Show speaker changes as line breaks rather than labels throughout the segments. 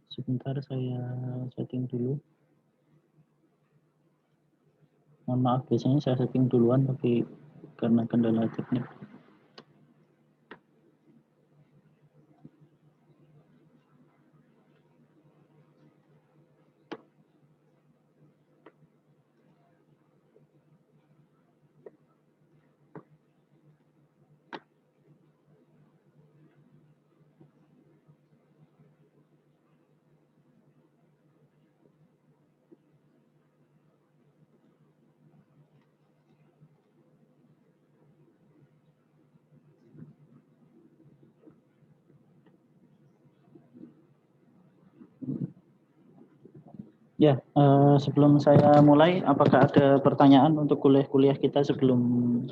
Sebentar saya setting dulu. Mohon maaf, biasanya saya setting duluan, tapi karena kendala teknik. Ya, sebelum saya mulai, apakah ada pertanyaan untuk kuliah-kuliah kita sebelum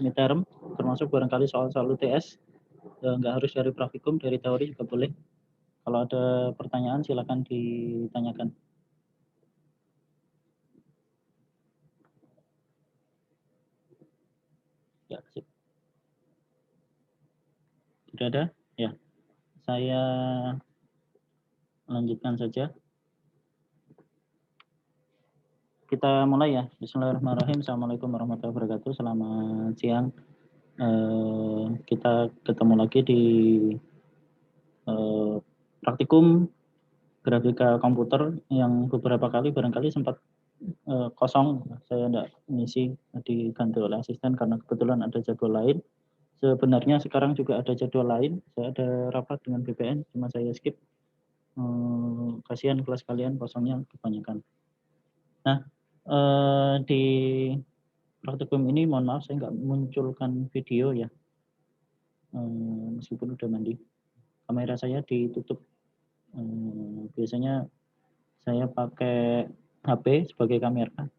midterm, termasuk barangkali soal-soal UTS, nggak harus dari praktikum, dari teori juga boleh. Kalau ada pertanyaan silakan ditanyakan. Ya, sip. Sudah ada? Ya, saya lanjutkan saja. Kita mulai ya. Bismillahirrahmanirrahim. Assalamualaikum warahmatullahi wabarakatuh. Selamat siang. Kita ketemu lagi di praktikum grafika komputer yang beberapa kali barangkali sempat kosong. Saya tidak mengisi, diganti oleh asisten karena kebetulan ada jadwal lain. Sebenarnya sekarang juga ada jadwal lain. Saya ada rapat dengan BPN, cuma saya skip. Kasihan kelas kalian kosongnya kebanyakan. Nah, di praktikum ini mohon maaf saya nggak munculkan video ya, meskipun udah mandi. Kamera saya ditutup. Biasanya saya pakai HP sebagai kamera.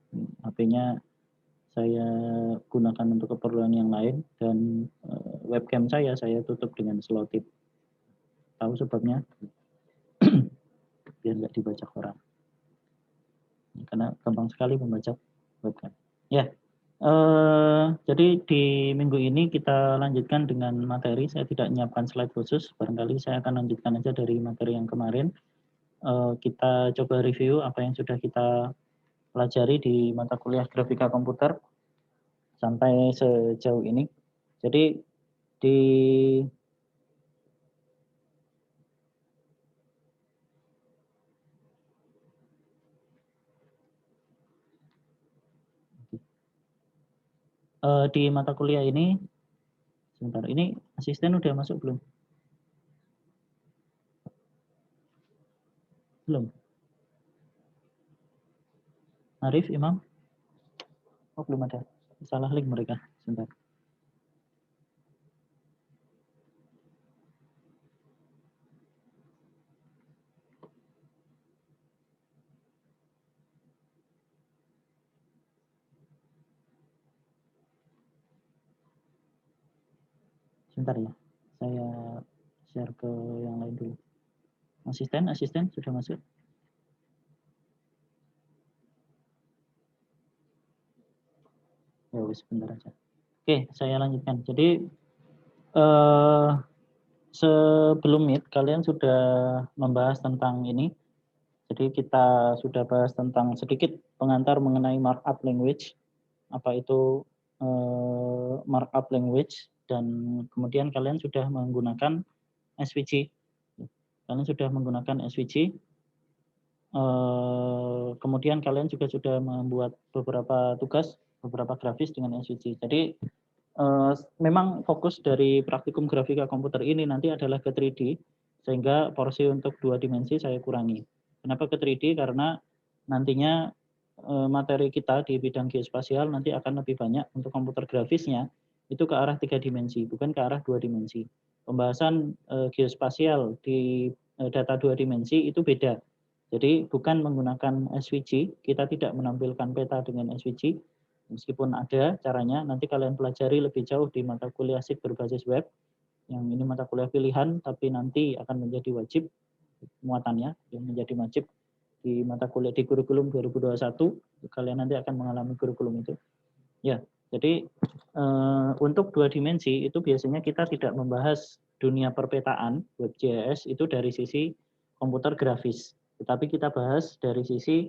HP-nya saya gunakan untuk keperluan yang lain dan webcam saya tutup dengan selotip. Tahu sebabnya? Biar nggak dibaca orang. Karena gampang sekali membaca webcam. Ya, jadi di minggu ini kita lanjutkan dengan materi. Saya tidak menyiapkan slide khusus. Barangkali saya akan lanjutkan aja dari materi yang kemarin. Kita coba review apa yang sudah kita pelajari di mata kuliah grafika komputer sampai sejauh ini. Jadi di mata kuliah ini, sebentar, ini asisten udah masuk belum? Belum. Arif, Imam? Oh, belum ada. Salah link mereka. Sebentar. Sebentar ya. Saya share ke yang lain dulu. Asisten sudah masuk? Ya, sebentar aja. Oke, saya lanjutkan. Jadi sebelum Meet kalian sudah membahas tentang ini. Jadi kita sudah bahas tentang sedikit pengantar mengenai markup language. Apa itu markup language, dan kemudian kalian sudah menggunakan SVG. Kalian sudah menggunakan SVG. Kemudian kalian juga sudah membuat beberapa tugas, beberapa grafis dengan SVG. Jadi memang fokus dari praktikum grafika komputer ini nanti adalah ke 3D, sehingga porsi untuk 2 dimensi saya kurangi. Kenapa ke 3D? Karena nantinya materi kita di bidang geospasial nanti akan lebih banyak untuk komputer grafisnya itu ke arah 3 dimensi, bukan ke arah 2 dimensi. Pembahasan geospasial di data 2 dimensi itu beda. Jadi bukan menggunakan SVG, kita tidak menampilkan peta dengan SVG, meskipun ada caranya, nanti kalian pelajari lebih jauh di mata kuliah SIP berbasis web, yang ini mata kuliah pilihan, tapi nanti akan menjadi wajib muatannya, yang menjadi wajib di mata kuliah di kurikulum 2021, kalian nanti akan mengalami kurikulum itu. Ya, jadi untuk 2 dimensi itu biasanya kita tidak membahas dunia perpetaan, WebGIS itu dari sisi komputer grafis. Tetapi kita bahas dari sisi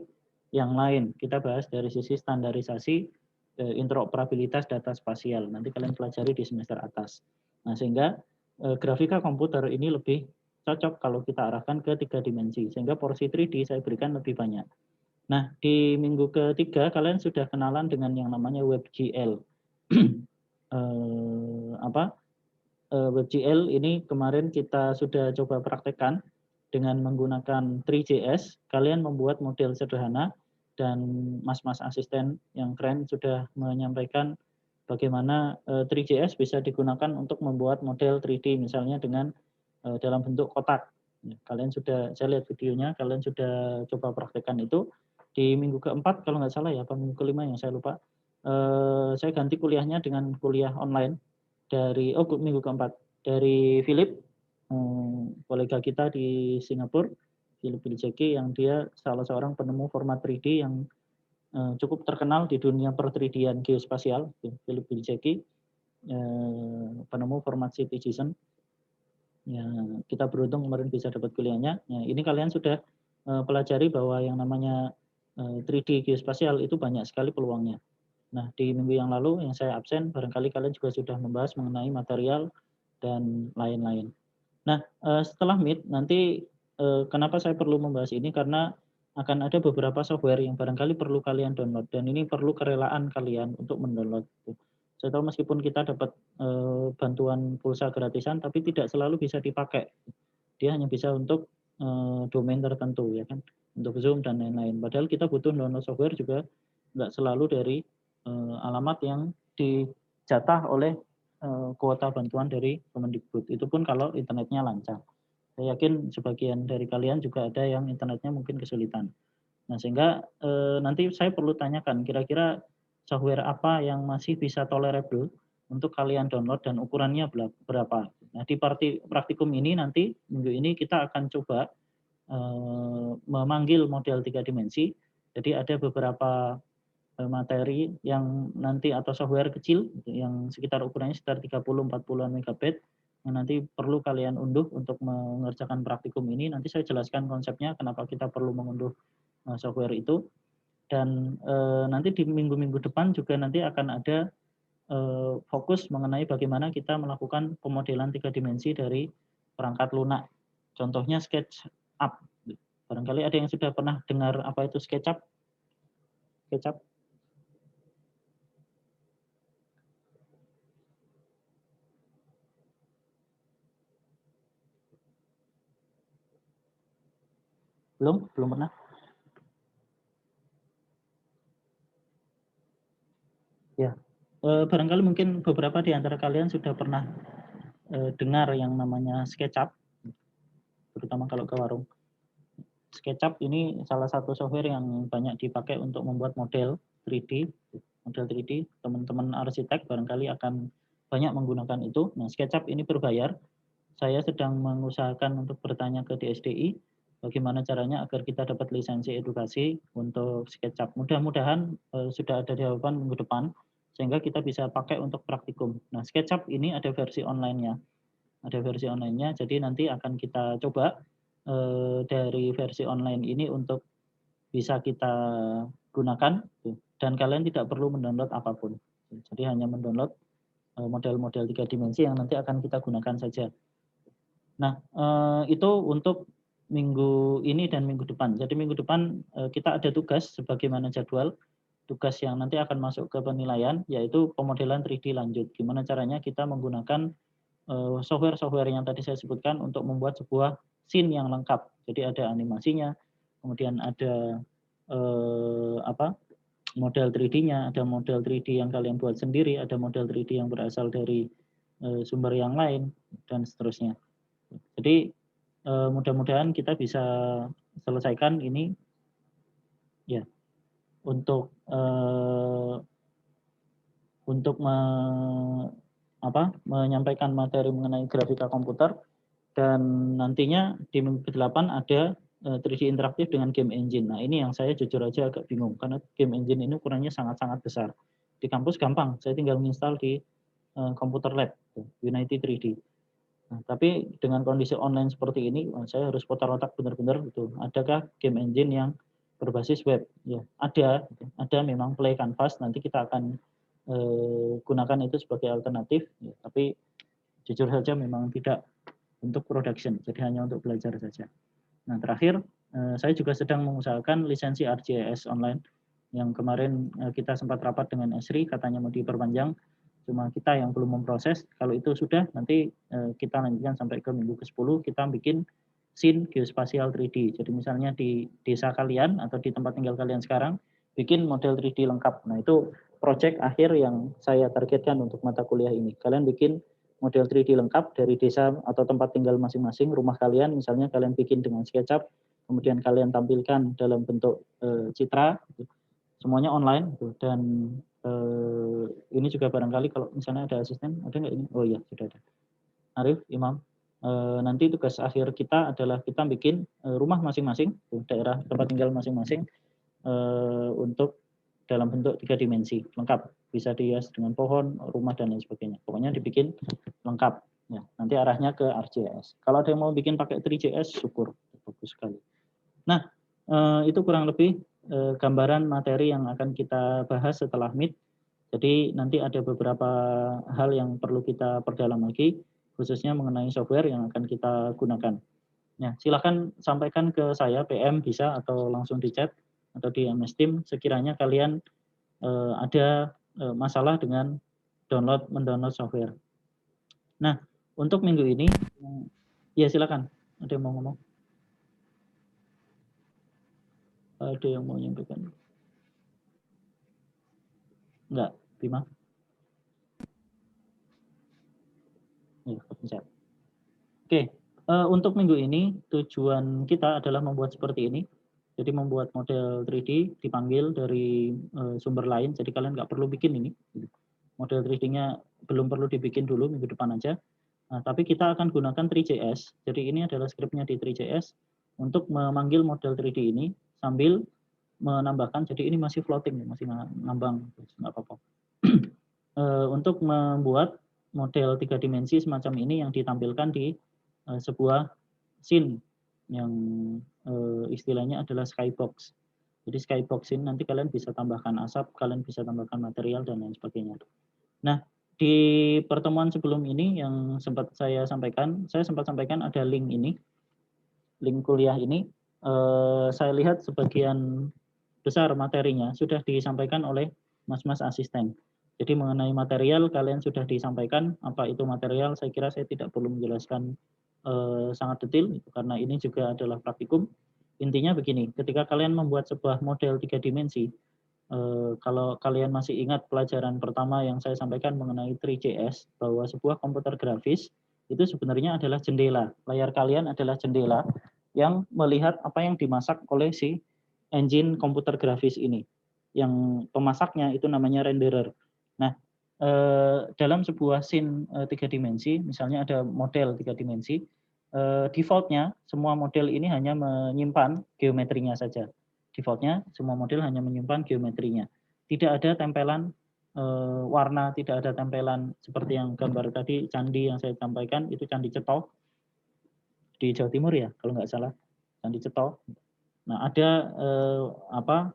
yang lain. Kita bahas dari sisi standarisasi interoperabilitas data spasial. Nanti kalian pelajari di semester atas. Nah, sehingga grafika komputer ini lebih cocok kalau kita arahkan ke 3 dimensi. Sehingga porsi 3D saya berikan lebih banyak. Nah, di minggu ketiga kalian sudah kenalan dengan yang namanya WebGL. WebGL ini kemarin kita sudah coba praktekkan dengan menggunakan 3JS. Kalian membuat model sederhana dan mas-mas asisten yang keren sudah menyampaikan bagaimana 3JS bisa digunakan untuk membuat model 3D misalnya dengan dalam bentuk kotak. Kalian sudah, saya lihat videonya, kalian sudah coba praktekkan itu. Di minggu keempat kalau nggak salah ya, apa minggu kelima yang saya lupa, saya ganti kuliahnya dengan kuliah online dari minggu keempat dari Philip, kolega kita di Singapura, Philip Biljeki, yang dia salah seorang penemu format 3D yang cukup terkenal di dunia per-3D-an geospasial. Philip Biljeki, penemu format Citizen. Ya, kita beruntung kemarin bisa dapat kuliahnya. Ya, ini kalian sudah pelajari bahwa yang namanya 3D geospasial itu banyak sekali peluangnya. Nah, di minggu yang lalu yang saya absen, barangkali kalian juga sudah membahas mengenai material dan lain-lain. Nah, setelah Meet, nanti kenapa saya perlu membahas ini, karena akan ada beberapa software yang barangkali perlu kalian download, dan ini perlu kerelaan kalian untuk mendownload. Saya tahu meskipun kita dapat bantuan pulsa gratisan, tapi tidak selalu bisa dipakai. Dia hanya bisa untuk domain tertentu, ya kan, untuk Zoom dan lain-lain. Padahal kita butuh download software juga nggak selalu dari alamat yang dijatah oleh kuota bantuan dari Kemendikbud. Itu pun kalau internetnya lancar. Saya yakin sebagian dari kalian juga ada yang internetnya mungkin kesulitan. Nah, sehingga nanti saya perlu tanyakan kira-kira software apa yang masih bisa tolerable untuk kalian download dan ukurannya berapa. Nah, di praktikum ini nanti minggu ini kita akan coba memanggil model 3 dimensi. Jadi ada beberapa materi yang nanti atau software kecil yang sekitar ukurannya sekitar 30-40 megabit yang nanti perlu kalian unduh untuk mengerjakan praktikum ini. Nanti saya jelaskan konsepnya kenapa kita perlu mengunduh software itu, dan nanti di minggu-minggu depan juga nanti akan ada fokus mengenai bagaimana kita melakukan pemodelan 3 dimensi dari perangkat lunak. Contohnya SketchUp. Barangkali ada yang sudah pernah dengar apa itu SketchUp? SketchUp? Belum pernah? Ya, barangkali mungkin beberapa di antara kalian sudah pernah dengar yang namanya SketchUp, terutama kalau ke warung. SketchUp ini salah satu software yang banyak dipakai untuk membuat model 3D. Model 3D, teman-teman arsitek barangkali akan banyak menggunakan itu. Nah, SketchUp ini berbayar. Saya sedang mengusahakan untuk bertanya ke DSDI, bagaimana caranya agar kita dapat lisensi edukasi untuk SketchUp. Mudah-mudahan sudah ada jawaban minggu depan, sehingga kita bisa pakai untuk praktikum. Nah, SketchUp ini ada versi online-nya. Ada versi online-nya, jadi nanti akan kita coba dari versi online ini untuk bisa kita gunakan, dan kalian tidak perlu mendownload apapun. Jadi hanya mendownload model-model 3 dimensi yang nanti akan kita gunakan saja. Nah, itu untuk minggu ini dan minggu depan. Jadi minggu depan kita ada tugas sebagaimana jadwal, tugas yang nanti akan masuk ke penilaian, yaitu pemodelan 3D lanjut. Gimana caranya kita menggunakan software-software yang tadi saya sebutkan untuk membuat sebuah scene yang lengkap. Jadi ada animasinya, kemudian ada model 3D-nya, ada model 3D yang kalian buat sendiri, ada model 3D yang berasal dari sumber yang lain, dan seterusnya. Jadi mudah-mudahan kita bisa selesaikan ini ya untuk menyampaikan materi mengenai grafika komputer, dan nantinya di minggu ke-8 ada 3D interaktif dengan game engine. Nah, ini yang saya jujur aja agak bingung karena game engine ini ukurannya sangat-sangat besar. Di kampus gampang, saya tinggal menginstal di Computer Lab, Unity 3D. Nah, tapi dengan kondisi online seperti ini, saya harus putar otak benar-benar gitu. Adakah game engine yang berbasis web? Ya, ada, gitu. Ada memang Play Canvas. Nanti kita akan gunakan itu sebagai alternatif. Ya, tapi jujur saja memang tidak untuk production, jadi hanya untuk belajar saja. Nah, terakhir saya juga sedang mengusahakan lisensi ArcGIS online yang kemarin kita sempat rapat dengan Esri, katanya mau diperpanjang, cuma kita yang belum memproses. Kalau itu sudah, nanti kita lanjutkan sampai ke minggu ke-10, kita bikin scene geospasial 3D. Jadi misalnya di desa kalian atau di tempat tinggal kalian sekarang, bikin model 3D lengkap. Nah, itu proyek akhir yang saya targetkan untuk mata kuliah ini. Kalian bikin model 3D lengkap dari desa atau tempat tinggal masing-masing, rumah kalian, misalnya kalian bikin dengan SketchUp, kemudian kalian tampilkan dalam bentuk citra, semuanya online, dan ini juga barangkali kalau misalnya ada asisten, ada nggak ini? Oh iya, sudah ada. Arif, Imam, nanti tugas akhir kita adalah kita bikin rumah masing-masing, daerah tempat tinggal masing-masing, untuk dalam bentuk 3 dimensi, lengkap. Bisa dihias dengan pohon, rumah, dan lain sebagainya. Pokoknya dibikin lengkap. Ya, nanti arahnya ke ArcGIS. Kalau ada yang mau bikin pakai 3JS, syukur, bagus sekali. Nah, itu kurang lebih gambaran materi yang akan kita bahas setelah Meet. Jadi nanti ada beberapa hal yang perlu kita perdalam lagi, khususnya mengenai software yang akan kita gunakan. Ya, silakan sampaikan ke saya, PM bisa, atau langsung di chat, atau di MS Team, sekiranya kalian ada masalah dengan mendownload software. Nah, untuk minggu ini, ya silakan, ada yang mau ngomong? Ada yang mau nyampaikan? Enggak, Bima? Ya, bisa. Oke, untuk minggu ini tujuan kita adalah membuat seperti ini. Jadi membuat model 3D dipanggil dari sumber lain, jadi kalian nggak perlu bikin ini. Model 3D-nya belum perlu dibikin dulu, minggu depan aja. Nah, tapi kita akan gunakan 3JS. Jadi ini adalah skripnya di 3JS untuk memanggil model 3D ini sambil menambahkan, jadi ini masih floating, masih ngambang, nggak apa-apa. Untuk membuat model 3 dimensi semacam ini yang ditampilkan di sebuah scene yang istilahnya adalah skybox. Jadi skybox ini nanti kalian bisa tambahkan asap, kalian bisa tambahkan material, dan lain sebagainya. Nah, di pertemuan sebelum ini yang sempat saya sampaikan ada link ini, link kuliah ini. Saya lihat sebagian besar materinya sudah disampaikan oleh mas-mas asisten. Jadi mengenai material kalian sudah disampaikan, apa itu material, saya kira saya tidak perlu menjelaskan sangat detail, karena ini juga adalah praktikum. Intinya begini, ketika kalian membuat sebuah model 3 dimensi, kalau kalian masih ingat pelajaran pertama yang saya sampaikan mengenai 3JS, bahwa sebuah komputer grafis itu sebenarnya adalah jendela. Layar kalian adalah jendela yang melihat apa yang dimasak oleh si engine komputer grafis ini. Yang pemasaknya itu namanya renderer. Nah, dalam sebuah scene 3 dimensi, misalnya ada model 3 dimensi, defaultnya semua model ini hanya menyimpan geometrinya saja. Defaultnya semua model hanya menyimpan geometrinya. Tidak ada tempelan warna, tidak ada tempelan seperti yang gambar tadi, candi yang saya sampaikan, itu Candi Ceto di Jawa Timur ya, kalau nggak salah, Candi Ceto. Nah, ada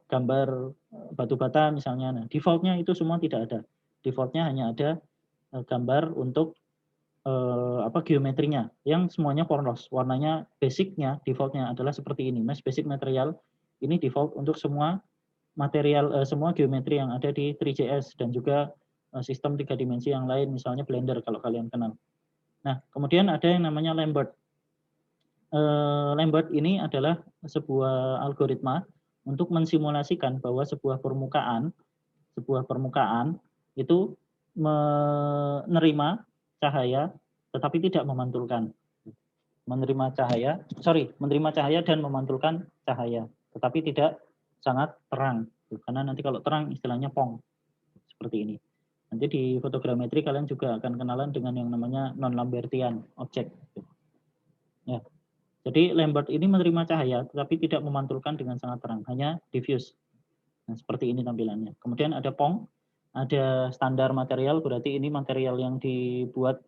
gambar batu bata misalnya. Nah, defaultnya itu semua tidak ada. Defaultnya hanya ada gambar untuk geometrinya yang semuanya polos. Warnanya basicnya, defaultnya adalah seperti ini. Mesh basic material ini default untuk semua material, semua geometri yang ada di 3JS dan juga sistem 3 dimensi yang lain, misalnya Blender kalau kalian kenal. Nah, kemudian ada yang namanya Lambert. Lambert ini adalah sebuah algoritma untuk mensimulasikan bahwa sebuah permukaan itu menerima cahaya tetapi tidak memantulkan. Menerima cahaya dan memantulkan cahaya, tetapi tidak sangat terang. Karena nanti kalau terang istilahnya pong, seperti ini. Nanti di fotogrametri kalian juga akan kenalan dengan yang namanya non-Lambertian object. Ya. Jadi Lambert ini menerima cahaya tetapi tidak memantulkan dengan sangat terang, hanya diffuse. Nah, seperti ini tampilannya. Kemudian ada PONG, ada standar material, berarti ini material yang dibuat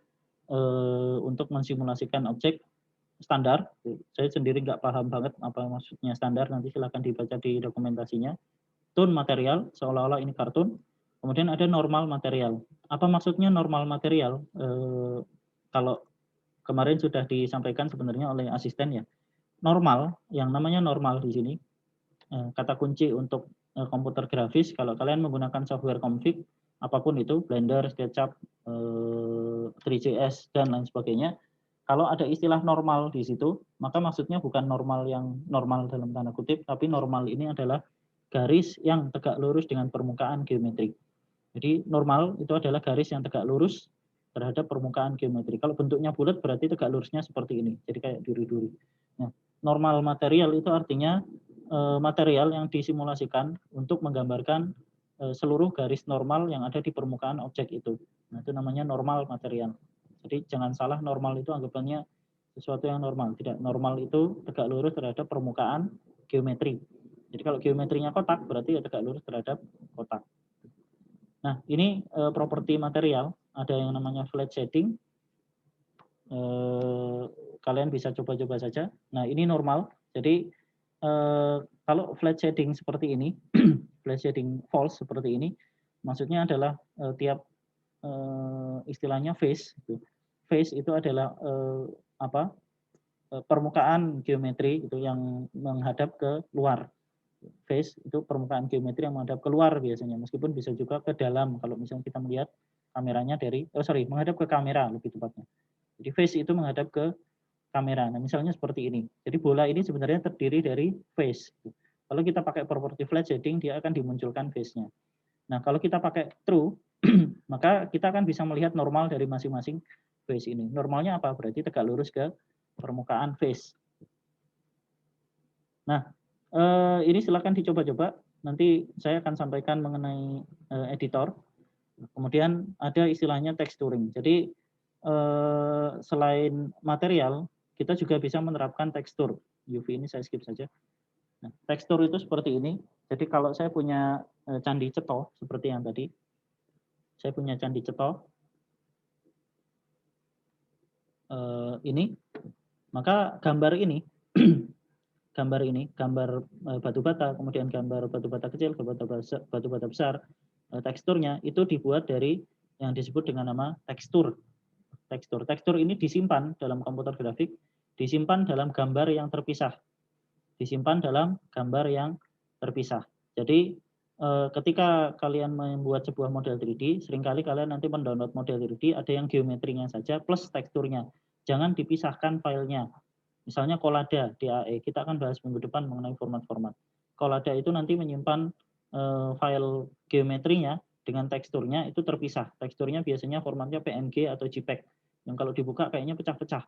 untuk mensimulasikan objek standar. Saya sendiri nggak paham banget apa maksudnya standar, nanti silakan dibaca di dokumentasinya. Tone material, seolah-olah ini kartun. Kemudian ada normal material. Apa maksudnya normal material? Kalau kemarin sudah disampaikan sebenarnya oleh asisten ya. Normal, yang namanya normal di sini, kata kunci untuk komputer grafis, kalau kalian menggunakan software config, apapun itu, Blender, SketchUp, 3JS, dan lain sebagainya, kalau ada istilah normal di situ, maka maksudnya bukan normal yang normal dalam tanda kutip, tapi normal ini adalah garis yang tegak lurus dengan permukaan geometrik. Jadi normal itu adalah garis yang tegak lurus terhadap permukaan geometri. Kalau bentuknya bulat berarti tegak lurusnya seperti ini, jadi kayak duri-duri. Nah, normal material itu artinya material yang disimulasikan untuk menggambarkan seluruh garis normal yang ada di permukaan objek itu. Nah, itu namanya normal material. Jadi jangan salah, normal itu anggapannya sesuatu yang normal. Tidak, normal itu tegak lurus terhadap permukaan geometri. Jadi kalau geometrinya kotak berarti ya tegak lurus terhadap kotak. Nah, ini properti material, ada yang namanya flat shading. Kalian bisa coba-coba saja. Nah, ini normal. Jadi kalau flat shading seperti ini, flat shading false seperti ini, maksudnya adalah tiap istilahnya face. Face itu adalah permukaan geometri itu yang menghadap ke luar. Face itu permukaan geometri yang menghadap keluar biasanya, meskipun bisa juga ke dalam kalau misalnya kita melihat kameranya dari, menghadap ke kamera lebih tepatnya. Jadi face itu menghadap ke kamera. Nah, misalnya seperti ini. Jadi bola ini sebenarnya terdiri dari face. Kalau kita pakai property flat shading, dia akan dimunculkan face-nya. Nah, kalau kita pakai true, maka kita akan bisa melihat normal dari masing-masing face ini. Normalnya apa? Berarti tegak lurus ke permukaan face. Nah, ini silakan dicoba-coba. Nanti saya akan sampaikan mengenai editor. Kemudian ada istilahnya texturing. Jadi selain material, kita juga bisa menerapkan tekstur. UV ini saya skip saja. Nah, tekstur itu seperti ini. Jadi kalau saya punya candi ceto seperti yang tadi, saya punya candi ceto ini, maka gambar ini gambar batu bata, kemudian gambar batu bata kecil, batu bata besar, teksturnya itu dibuat dari yang disebut dengan nama tekstur. Tekstur ini disimpan dalam komputer grafik, disimpan dalam gambar yang terpisah. Jadi ketika kalian membuat sebuah model 3D, seringkali kalian nanti mendownload model 3D, ada yang geometrinya saja plus teksturnya. Jangan dipisahkan filenya. Misalnya Collada, DAE, kita akan bahas minggu depan mengenai format-format. Collada itu nanti menyimpan file geometrinya dengan teksturnya itu terpisah. Teksturnya biasanya formatnya PNG atau JPEG, yang kalau dibuka kayaknya pecah-pecah.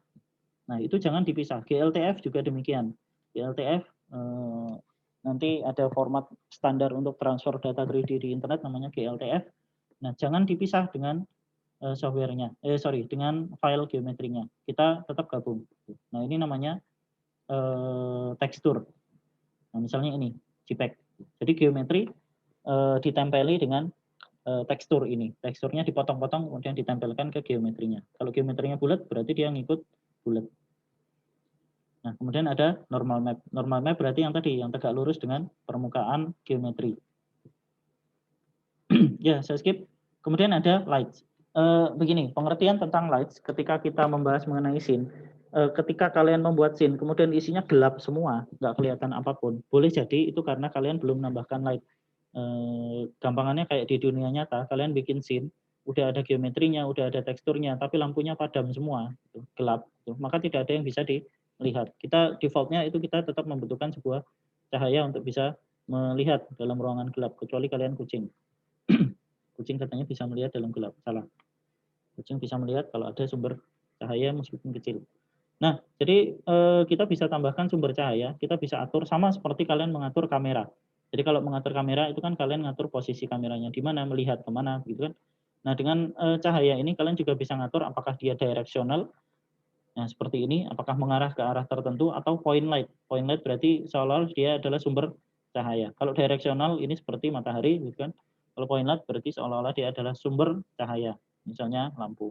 Nah, itu jangan dipisah. GLTF juga demikian. GLTF nanti ada format standar untuk transfer data 3D di internet namanya GLTF. Nah, jangan dipisah dengan dengan file geometrinya. Kita tetap gabung. Nah, ini namanya tekstur. Nah, misalnya ini JPEG. Jadi geometri ditempeli dengan tekstur ini. Teksturnya dipotong-potong kemudian ditempelkan ke geometrinya. Kalau geometrinya bulat berarti dia ngikut bulat. Nah, kemudian ada normal map. Normal map berarti yang tadi, yang tegak lurus dengan permukaan geometri. Ya, saya skip. Kemudian ada lights. Begini, pengertian tentang lights ketika kita membahas mengenai scene. Ketika kalian membuat scene, kemudian isinya gelap semua, nggak kelihatan apapun. Boleh jadi itu karena kalian belum menambahkan light. Gampangannya kayak di dunia nyata, kalian bikin scene, udah ada geometrinya, udah ada teksturnya, tapi lampunya padam semua, gitu, gelap. Gitu. Maka tidak ada yang bisa dilihat. Kita defaultnya itu kita tetap membutuhkan sebuah cahaya untuk bisa melihat dalam ruangan gelap, kecuali kalian kucing. Kucing katanya bisa melihat dalam gelap, salah. Kucing bisa melihat kalau ada sumber cahaya meskipun kecil. Nah, jadi kita bisa tambahkan sumber cahaya, kita bisa atur sama seperti kalian mengatur kamera. Jadi kalau mengatur kamera itu kan kalian ngatur posisi kameranya di mana, melihat kemana, gitu kan. Nah, dengan cahaya ini kalian juga bisa ngatur apakah dia directional, nah seperti ini, apakah mengarah ke arah tertentu atau point light. Point light berarti seolah-olah dia adalah sumber cahaya. Kalau directional ini seperti matahari, gitu kan. Kalau point light berarti seolah-olah dia adalah sumber cahaya, misalnya lampu.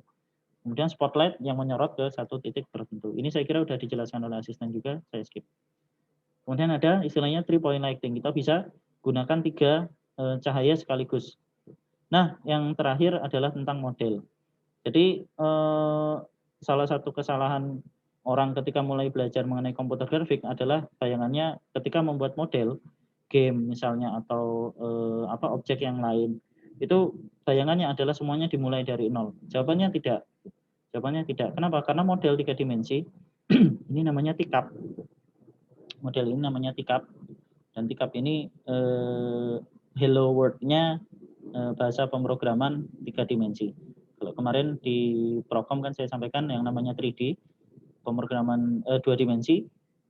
Kemudian spotlight yang menyorot ke satu titik tertentu. Ini saya kira sudah dijelaskan oleh asisten juga, saya skip. Kemudian ada istilahnya 3-point lighting. Kita bisa gunakan 3 cahaya sekaligus. Nah, yang terakhir adalah tentang model. Jadi salah satu kesalahan orang ketika mulai belajar mengenai komputer grafik adalah bayangannya ketika membuat model game misalnya atau objek yang lain, itu bayangannya adalah semuanya dimulai dari nol. Jawabannya tidak. Jawabannya tidak. Kenapa? Karena model 3 dimensi ini namanya TICAP. Model ini namanya TICAP. Dan TICAP ini hello world-nya bahasa pemrograman 3 dimensi. Kalau kemarin di Prokom kan saya sampaikan yang namanya 3D, pemrograman 2 dimensi,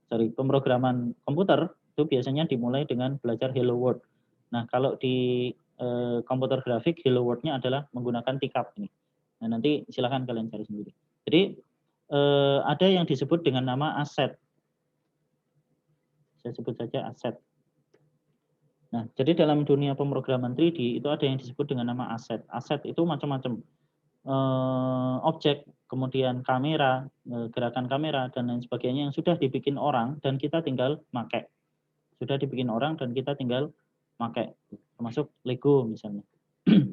pemrograman komputer itu biasanya dimulai dengan belajar hello world. Nah, kalau di komputer grafik hello world-nya adalah menggunakan TICAP ini. Nah, nanti silakan kalian cari sendiri. Jadi ada yang disebut dengan nama aset. Saya sebut saja aset. Nah, jadi dalam dunia pemrograman 3D itu ada yang disebut dengan nama aset. Aset itu macam-macam. Objek, kemudian kamera, gerakan kamera, dan lain sebagainya yang sudah dibikin orang dan kita tinggal pakai. Sudah dibikin orang dan kita tinggal pakai. Termasuk Lego misalnya.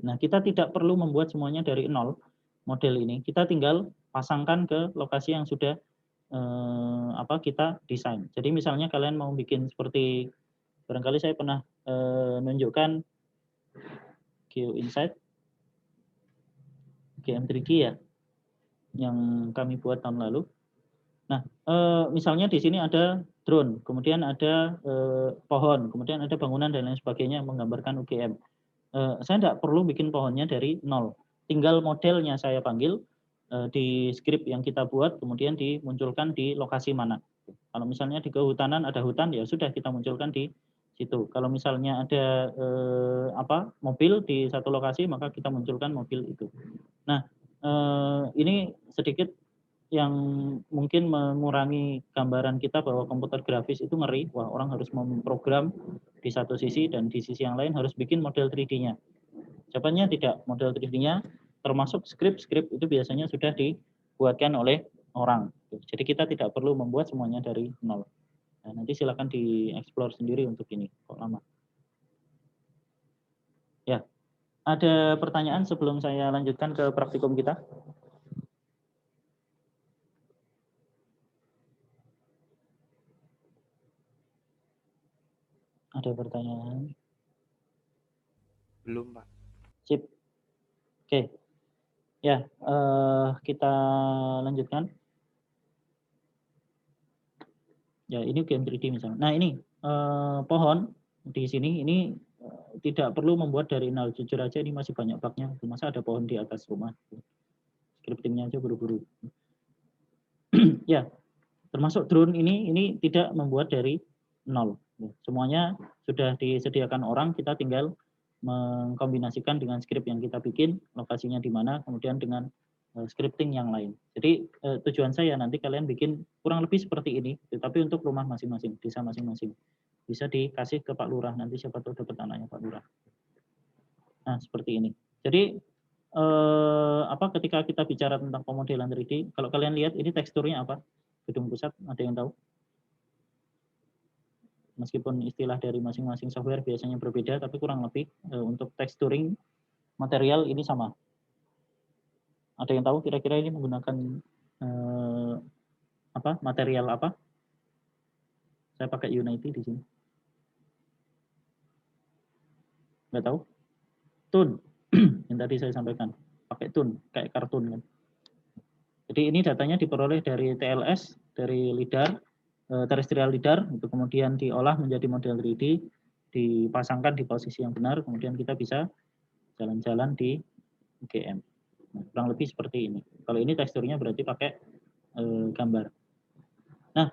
Nah, kita tidak perlu membuat semuanya dari nol model ini. Kita tinggal pasangkan ke lokasi yang sudah kita desain. Jadi misalnya kalian mau bikin seperti, barangkali saya pernah nunjukkan GeoInsight, GM3D ya, yang kami buat tahun lalu. Nah, misalnya di sini ada drone, kemudian ada pohon, kemudian ada bangunan dan lain sebagainya yang menggambarkan UGM. Saya tidak perlu bikin pohonnya dari nol. Tinggal modelnya saya panggil di script yang kita buat, kemudian dimunculkan di lokasi mana. Kalau misalnya di kehutanan ada hutan, ya sudah kita munculkan di situ. Kalau misalnya ada mobil di satu lokasi, maka kita munculkan mobil itu. Nah, ini sedikit yang mungkin mengurangi gambaran kita bahwa komputer grafis itu ngeri. Wah, orang harus memprogram di satu sisi dan di sisi yang lain harus bikin model 3D-nya. Jawabannya tidak. Model 3D-nya termasuk skrip-skrip itu biasanya sudah dibuatkan oleh orang. Jadi kita tidak perlu membuat semuanya dari nol. Nah, nanti silakan dieksplor sendiri untuk ini. Kok lama? Ya, ada pertanyaan sebelum saya lanjutkan ke praktikum kita? Ada pertanyaan?
Belum, Pak.
Sip. Oke. Ya, kita lanjutkan. Ya, ini game 3D misalnya. Nah, ini pohon di sini ini tidak perlu membuat dari nol. Jujur aja ini masih banyak bugnya. Masa ada pohon di atas rumah? Scriptingnya aja buru-buru. Ya, termasuk drone ini tidak membuat dari nol. Semuanya sudah disediakan orang, kita tinggal mengkombinasikan dengan script yang kita bikin, lokasinya di mana, kemudian dengan scripting yang lain. Jadi tujuan saya nanti kalian bikin kurang lebih seperti ini, tapi untuk rumah masing-masing, desa masing-masing. Bisa dikasih ke Pak Lurah, nanti siapa tahu dapat anaknya Pak Lurah. Nah, seperti ini. Jadi ketika kita bicara tentang pemodelan 3D, kalau kalian lihat ini teksturnya apa? Gedung Pusat, ada yang tahu? Meskipun istilah dari masing-masing software biasanya berbeda, tapi kurang lebih untuk texturing material ini sama. Ada yang tahu kira-kira ini menggunakan material apa? Saya pakai Unity di sini. Nggak tahu? Toon, yang tadi saya sampaikan. Pakai Toon, kayak kartun kan. Jadi ini datanya diperoleh dari TLS, dari LIDAR, terrestrial LIDAR, itu kemudian diolah menjadi model 3D, dipasangkan di posisi yang benar, kemudian kita bisa jalan-jalan di UGM. Nah, kurang lebih seperti ini. Kalau ini teksturnya berarti pakai gambar. Nah,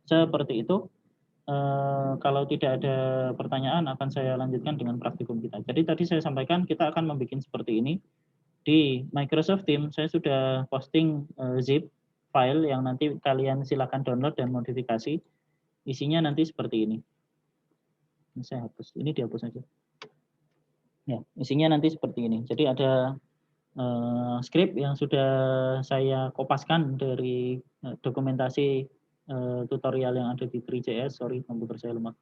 seperti itu. Kalau tidak ada pertanyaan, akan saya lanjutkan dengan praktikum kita. Jadi tadi saya sampaikan kita akan membuat seperti ini. Di Microsoft Teams saya sudah posting zip file yang nanti kalian silakan download dan modifikasi. Isinya nanti seperti ini. Ini saya hapus. Ini dihapus saja. Ya, isinya nanti seperti ini. Jadi ada script yang sudah saya kopaskan dari dokumentasi tutorial yang ada di 3JS. Sorry, komputer saya lemah.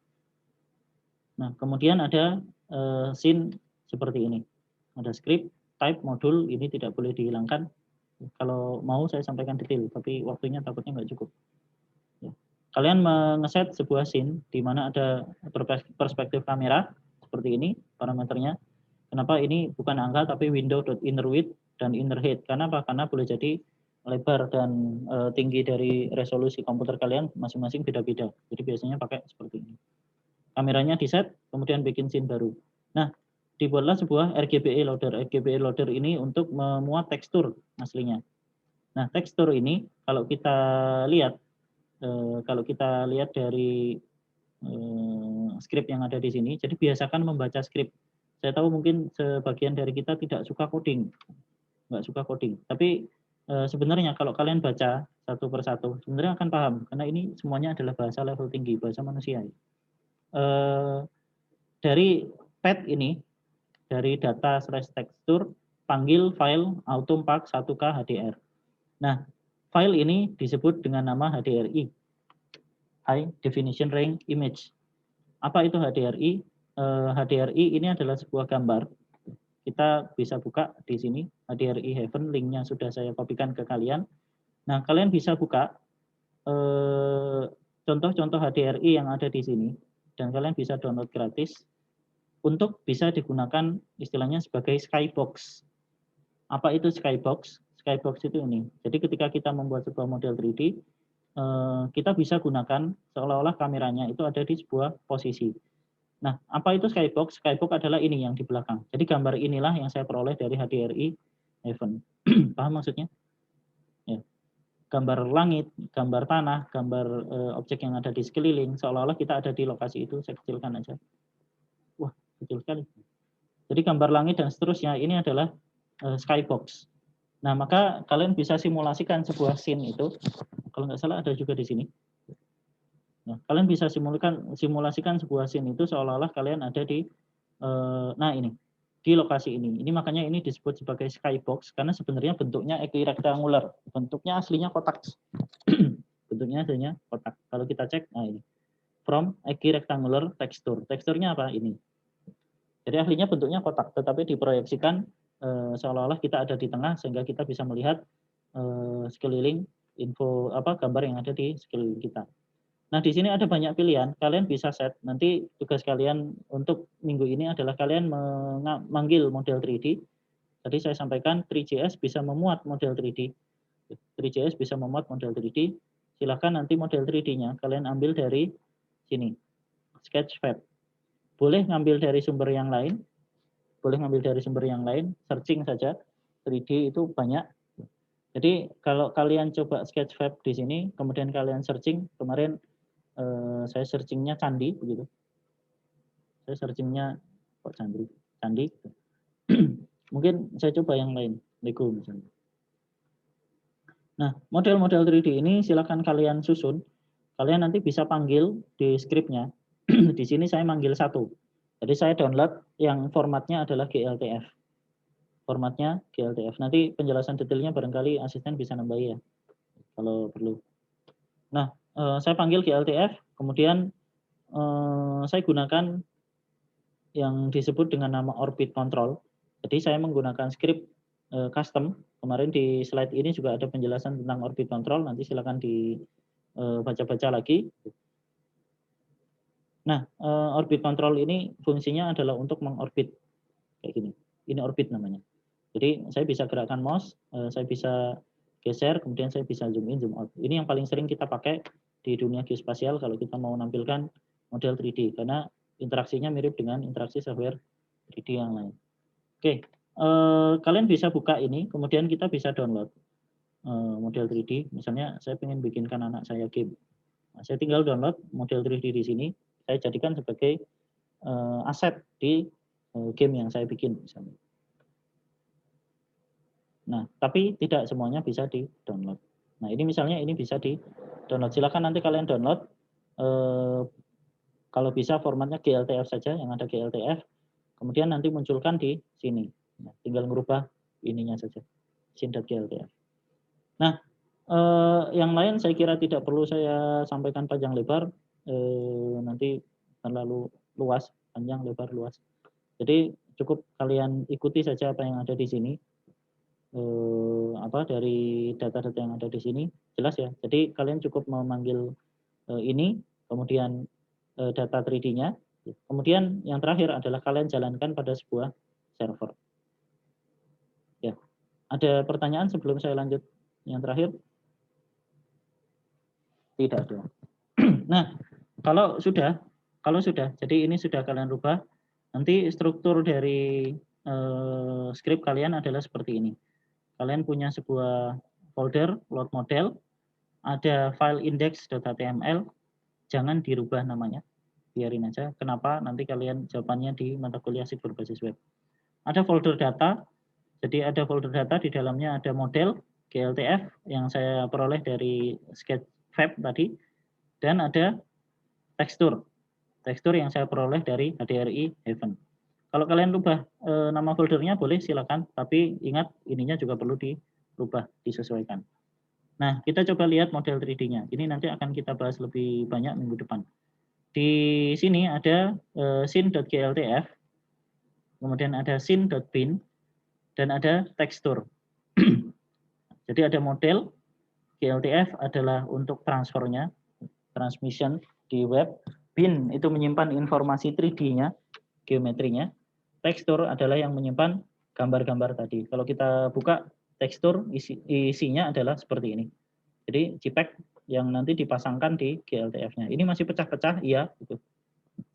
Nah, kemudian ada scene seperti ini. Ada script, type, modul, ini tidak boleh dihilangkan. Kalau mau saya sampaikan detail, tapi waktunya takutnya nggak cukup. Ya. Kalian mengeset sebuah scene di mana ada perspektif kamera seperti ini parameternya. Kenapa ini bukan angka tapi window.inner width dan inner height? Karena apa? Karena boleh jadi lebar dan tinggi dari resolusi komputer kalian masing-masing beda-beda. Jadi biasanya pakai seperti ini. Kameranya di set, kemudian bikin scene baru. Nah, dibuatlah sebuah RGBA loader. RGBA loader ini untuk memuat tekstur aslinya. Nah, tekstur ini kalau kita lihat dari script yang ada di sini, jadi biasakan membaca script. Saya tahu mungkin sebagian dari kita tidak suka coding, nggak suka coding. Tapi sebenarnya kalau kalian baca satu persatu, sebenarnya akan paham karena ini semuanya adalah bahasa level tinggi, bahasa manusia. Dari pad ini, dari data/tekstur, panggil file autompak 1K HDR. Nah, file ini disebut dengan nama HDRI, High Definition Range Image. Apa itu HDRI? HDRI ini adalah sebuah gambar. Kita bisa buka di sini, HDRI Heaven, linknya sudah saya kopikan ke kalian. Nah, kalian bisa buka contoh-contoh HDRI yang ada di sini, dan kalian bisa download gratis untuk bisa digunakan istilahnya sebagai skybox. Apa itu skybox? Skybox itu ini. Jadi ketika kita membuat sebuah model 3D, kita bisa gunakan seolah-olah kameranya itu ada di sebuah posisi. Nah, apa itu skybox? Skybox adalah ini yang di belakang. Jadi gambar inilah yang saya peroleh dari HDRI Heaven. Paham maksudnya? Ya. Gambar langit, gambar tanah, gambar objek yang ada di sekeliling, seolah-olah kita ada di lokasi itu. Saya kecilkan aja. Wah, kecil sekali. Jadi gambar langit dan seterusnya ini adalah skybox. Nah, maka kalian bisa simulasikan sebuah scene itu. Kalau nggak salah ada juga di sini. Nah, kalian bisa simulasikan sebuah scene itu seolah-olah kalian ada di ini di lokasi ini. Ini makanya ini disebut sebagai skybox karena sebenarnya bentuknya equirectangular. Bentuknya aslinya kotak. Bentuknya aslinya kotak. Kalau kita cek, nah ini. From equirectangular texture. Teksturnya apa? Ini. Jadi aslinya bentuknya kotak, tetapi diproyeksikan seolah-olah kita ada di tengah sehingga kita bisa melihat sekeliling gambar yang ada di sekeliling kita. Nah, di sini ada banyak pilihan. Kalian bisa set. Nanti tugas kalian untuk minggu ini adalah kalian memanggil model 3D. Tadi saya sampaikan 3JS bisa memuat model 3D. 3JS bisa memuat model 3D. Silakan nanti model 3D-nya kalian ambil dari sini. Sketchfab. Boleh ngambil dari sumber yang lain. Searching saja. 3D itu banyak. Jadi kalau kalian coba Sketchfab di sini, kemudian kalian searching, kemarin saya searchingnya candi begitu. Saya searchingnya kok candi. Mungkin saya coba yang lain, Lego misalnya. Nah, model-model 3D ini silakan kalian susun. Kalian nanti bisa panggil di scriptnya. Di sini saya manggil satu. Jadi saya download yang formatnya adalah GLTF. Formatnya GLTF. Nanti penjelasan detailnya barangkali asisten bisa nambah ya, kalau perlu. Nah, saya panggil GLTF, kemudian saya gunakan yang disebut dengan nama orbit control. Jadi saya menggunakan script custom. Kemarin di slide ini juga ada penjelasan tentang orbit control. Nanti silakan dibaca-baca lagi. Nah, orbit control ini fungsinya adalah untuk mengorbit kayak gini. Ini orbit namanya. Jadi saya bisa gerakkan mouse, saya bisa geser, kemudian saya bisa zoom in, zoom out. Ini yang paling sering kita pakai di dunia geospasial kalau kita mau menampilkan model 3D karena interaksinya mirip dengan interaksi software 3D yang lain. Oke, kalian bisa buka ini, kemudian kita bisa download model 3D. Misalnya saya ingin bikinkan anak saya game. Nah, saya tinggal download model 3D di sini. Saya jadikan sebagai aset di game yang saya bikin misalnya. Nah, tapi tidak semuanya bisa di-download. Nah, ini misalnya ini bisa di-download. Silakan nanti kalian download. Kalau bisa formatnya GLTF saja, yang ada GLTF. Kemudian nanti munculkan di sini. Nah, tinggal merubah ininya saja, scene.gltf. Nah, yang lain saya kira tidak perlu saya sampaikan panjang lebar, nanti terlalu luas, panjang lebar luas. Jadi cukup kalian ikuti saja apa yang ada di sini, dari data-data yang ada di sini, jelas ya. Jadi kalian cukup memanggil ini, kemudian data 3D-nya, kemudian yang terakhir adalah kalian jalankan pada sebuah server. Ya, ada pertanyaan sebelum saya lanjut yang terakhir? Tidak ada. Nah, kalau sudah, jadi ini sudah kalian rubah, nanti struktur dari script kalian adalah seperti ini. Kalian punya sebuah folder load model, ada file index.html, jangan dirubah namanya, biarin aja. Kenapa? Nanti kalian jawabannya di mata kuliah SIP berbasis web. Ada folder data, jadi ada folder data di dalamnya ada model GLTF yang saya peroleh dari Sketchfab tadi, dan ada tekstur yang saya peroleh dari HDRI Heaven. Kalau kalian rubah nama foldernya boleh silakan, tapi ingat ininya juga perlu dirubah, disesuaikan. Nah, kita coba lihat model 3D-nya. Ini nanti akan kita bahas lebih banyak minggu depan. Di sini ada scene.gltf, kemudian ada scene.bin, dan ada tekstur. Jadi ada model, GLTF adalah untuk transfernya, transmission di web, bin itu menyimpan informasi 3D-nya, geometrinya, tekstur adalah yang menyimpan gambar-gambar tadi. Kalau kita buka tekstur, isinya adalah seperti ini. Jadi JPEG yang nanti dipasangkan di GLTF-nya. Ini masih pecah-pecah, iya. Gitu.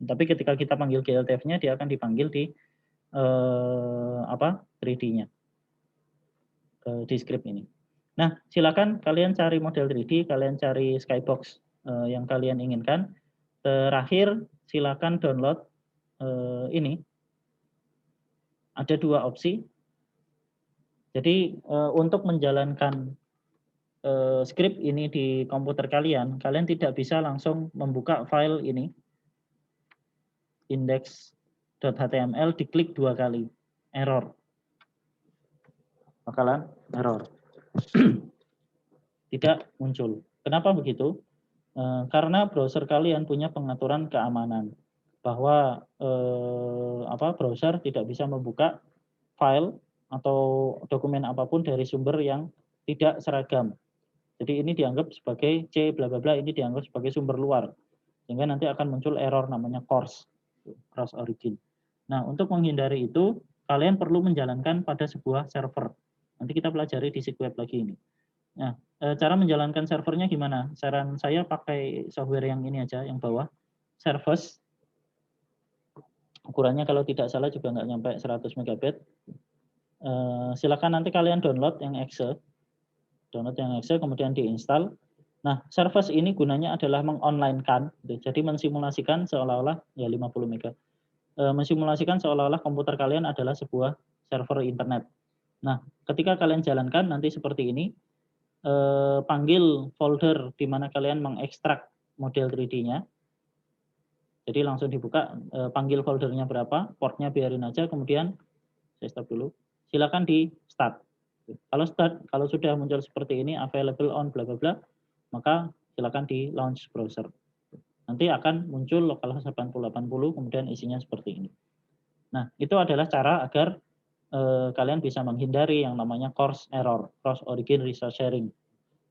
Tapi ketika kita panggil GLTF-nya, dia akan dipanggil di 3D-nya, di script ini. Nah, silakan kalian cari model 3D, kalian cari skybox yang kalian inginkan. Terakhir, silakan download ini. Ada dua opsi. Jadi untuk menjalankan script ini di komputer kalian, kalian tidak bisa langsung membuka file ini, index.html, diklik 2 kali, error. Bakalan error. Tidak muncul. Kenapa begitu? Karena browser kalian punya pengaturan keamanan bahwa browser tidak bisa membuka file atau dokumen apapun dari sumber yang tidak seragam. Jadi ini dianggap sebagai C bla bla bla, ini dianggap sebagai sumber luar. Sehingga nanti akan muncul error namanya cross origin. Nah, untuk menghindari itu kalian perlu menjalankan pada sebuah server. Nanti kita pelajari di SIG Web lagi ini. Nah, cara menjalankan servernya gimana? Saran saya pakai software yang ini aja, yang bawah, Service. Ukurannya kalau tidak salah juga nggak nyampe 100 MB. Silakan nanti kalian download yang exe, kemudian diinstal. Nah, Service ini gunanya adalah mengonlinekan, jadi mensimulasikan seolah-olah ya 50 MB. Mensimulasikan seolah-olah komputer kalian adalah sebuah server internet. Nah, ketika kalian jalankan nanti seperti ini, panggil folder di mana kalian mengekstrak model 3D-nya. Jadi langsung dibuka, panggil foldernya berapa, portnya biarin aja, kemudian saya stop dulu. Silakan di start. Kalau sudah muncul seperti ini, available on bla bla bla, maka silakan di launch browser. Nanti akan muncul localhost 8080, kemudian isinya seperti ini. Nah, itu adalah cara agar kalian bisa menghindari yang namanya cross error, cross origin resource sharing.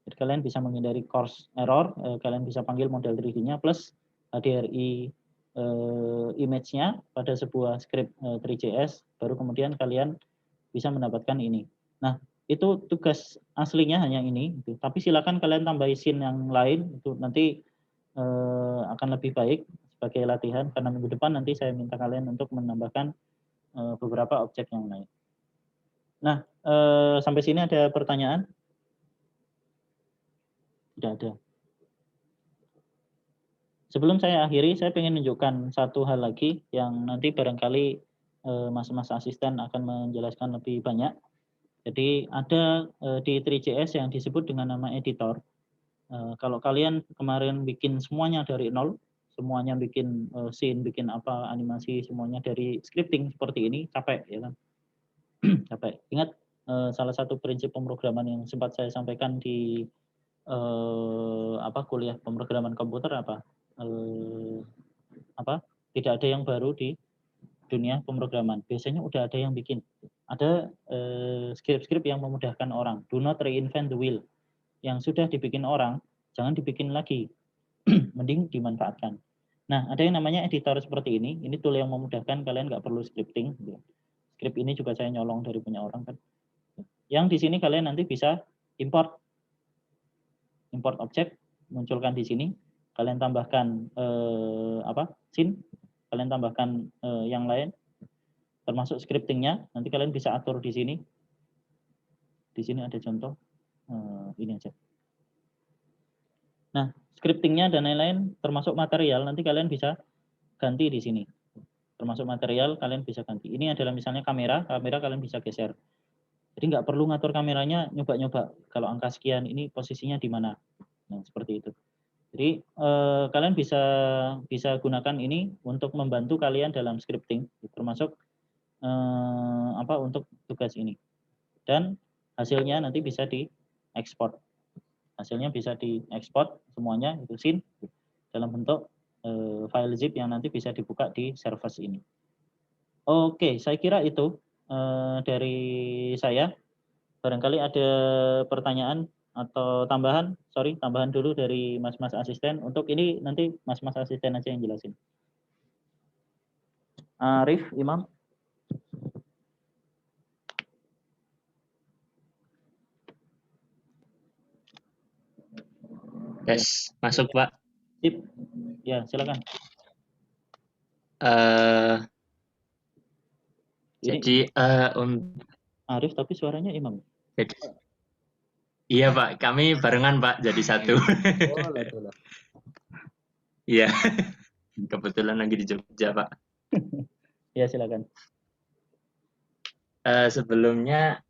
Jadi kalian bisa menghindari cross error, kalian bisa panggil model 3D-nya plus HDRI image-nya pada sebuah script 3JS, baru kemudian kalian bisa mendapatkan ini. Nah, itu tugas aslinya hanya ini, gitu. Tapi silakan kalian tambahin scene yang lain, itu nanti akan lebih baik sebagai latihan, karena minggu depan nanti saya minta kalian untuk menambahkan beberapa objek yang lain. Nah, sampai sini ada pertanyaan? Tidak ada. Sebelum saya akhiri, saya ingin menunjukkan satu hal lagi yang nanti barangkali mas-mas asisten akan menjelaskan lebih banyak. Jadi ada di 3JS yang disebut dengan nama editor. Kalau kalian kemarin bikin semuanya dari nol, semuanya bikin scene, bikin apa, animasi, semuanya dari scripting seperti ini, capek ya kan? Capek. Ingat, salah satu prinsip pemrograman yang sempat saya sampaikan di kuliah pemrograman komputer tidak ada yang baru di dunia pemrograman. Biasanya udah ada yang bikin. Ada skrip-skrip yang memudahkan orang. Do not reinvent the wheel. Yang sudah dibikin orang, jangan dibikin lagi. Mending dimanfaatkan. Nah, ada yang namanya editor seperti ini. Ini tool yang memudahkan, kalian nggak perlu scripting. Script ini juga saya nyolong dari punya orang kan. Yang di sini kalian nanti bisa import objek, munculkan di sini. Kalian tambahkan scene, kalian tambahkan yang lain, termasuk scriptingnya. Nanti kalian bisa atur di sini. Di sini ada contoh ini aja. Nah, scriptingnya dan lain-lain, termasuk material, nanti kalian bisa ganti di sini. Termasuk material, kalian bisa ganti. Ini adalah misalnya kamera kalian bisa geser. Jadi nggak perlu ngatur kameranya, nyoba-nyoba. Kalau angka sekian, ini posisinya di mana. Nah, seperti itu. Jadi kalian bisa gunakan ini untuk membantu kalian dalam scripting, termasuk untuk tugas ini. Dan hasilnya nanti bisa diekspor. Hasilnya bisa diekspor semuanya itu scene dalam bentuk file zip yang nanti bisa dibuka di service ini. Oke, saya kira itu dari saya. Barangkali ada pertanyaan atau tambahan. Sorry, tambahan dulu dari mas-mas asisten. Untuk ini nanti mas-mas asisten aja yang jelasin. Arif, Imam.
Yes, masuk Pak.
Sip. Ya, silakan.
Jadi
Arif tapi suaranya Imam.
Jadi, iya Pak, kami barengan Pak, jadi satu.
Oh, lah.
Iya, kebetulan lagi di Jogja Pak.
Ya, silakan.
Sebelumnya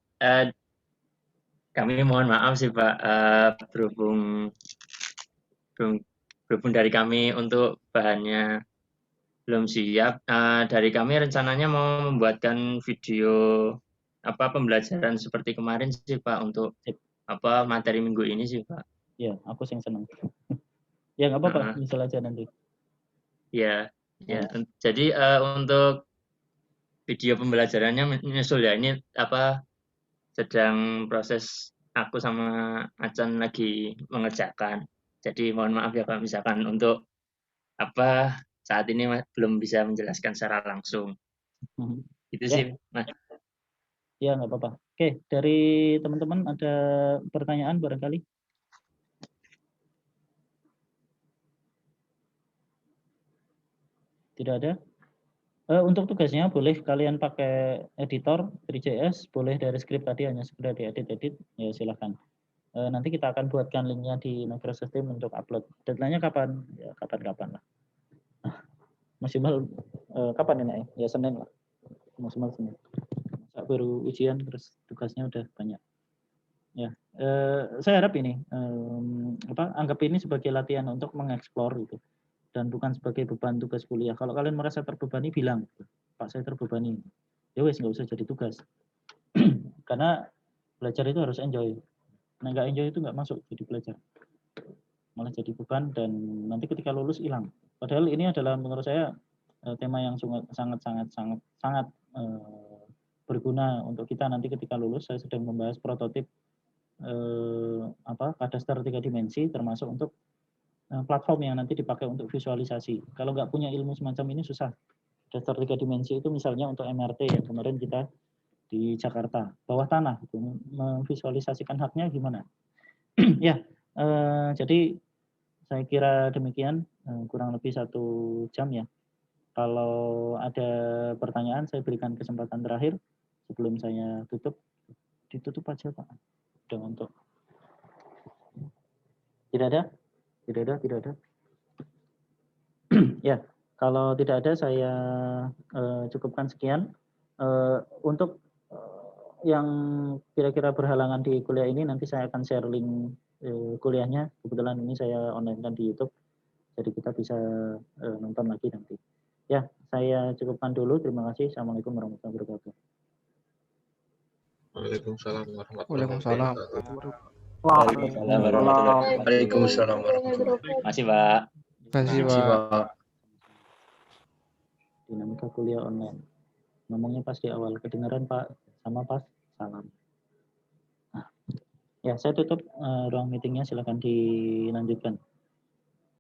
kami mohon maaf sih Pak, berhubung dari kami untuk bahannya belum siap. Dari kami rencananya mau membuatkan video pembelajaran seperti kemarin sih Pak, untuk materi minggu ini sih Pak.
Ya, aku yang senang. Ya nggak apa-apa, misal aja nanti.
Ya. Jadi untuk video pembelajarannya menyusul ya, ini sedang proses, aku sama Acan lagi mengerjakan. Jadi mohon maaf ya Pak, misalkan untuk saat ini belum bisa menjelaskan secara langsung. Itu
ya.
sih Mas.
Ya nggak apa-apa. Oke, dari teman-teman ada pertanyaan barangkali? Tidak ada? Untuk tugasnya boleh kalian pakai editor 3JS, boleh dari script tadi hanya sekedar diedit-edit, ya silahkan. Nanti kita akan buatkan linknya di Microsoft Teams untuk upload. Deadline-nya kapan? Ya kapan-kapan lah. Maksimal kapan enak ya? Ya Senin lah. Maksimal Senin. Masa baru ujian terus tugasnya udah banyak. Ya, saya harap ini anggap ini sebagai latihan untuk mengeksplor itu. Dan bukan sebagai beban tugas kuliah. Kalau kalian merasa terbebani, bilang, Pak saya terbebani. Ya wes nggak usah jadi tugas. Karena belajar itu harus enjoy. Nah nggak enjoy itu nggak masuk jadi belajar. Malah jadi beban dan nanti ketika lulus hilang. Padahal ini adalah menurut saya tema yang sangat berguna untuk kita nanti ketika lulus. Saya sedang membahas prototip kadaster 3 dimensi termasuk untuk platform yang nanti dipakai untuk visualisasi. Kalau nggak punya ilmu semacam ini susah. Dasar 3 dimensi itu misalnya untuk MRT yang kemarin kita di Jakarta, bawah tanah, itu memvisualisasikan haknya gimana. Ya, jadi saya kira demikian, kurang lebih 1 jam ya. Kalau ada pertanyaan, saya berikan kesempatan terakhir sebelum saya tutup. Ditutup aja Pak. Udah untuk. Tidak ada? Tidak ada. Ya, kalau tidak ada saya cukupkan sekian. Untuk yang kira-kira berhalangan di kuliah ini nanti saya akan share link kuliahnya. Kebetulan ini saya online kan di YouTube, jadi kita bisa nonton lagi nanti. Ya, saya cukupkan dulu. Terima kasih. Assalamualaikum warahmatullahi wabarakatuh.
Waalaikumsalam warahmatullahi
Waalaikumsalam.
wabarakatuh.
Waalaikumsalam warahmatullahi wabarakatuh.
Waalaikumsalam warahmatullahi wabarakatuh.
Makasih, Pak.
Kasih,
Terima kasih,
Pak.
Pak.
Dinamika kuliah online. Ngomongnya pas di awal, kedengaran Pak, sama pas salam. Nah, ya saya tutup ruang meetingnya, silakan dilanjutkan.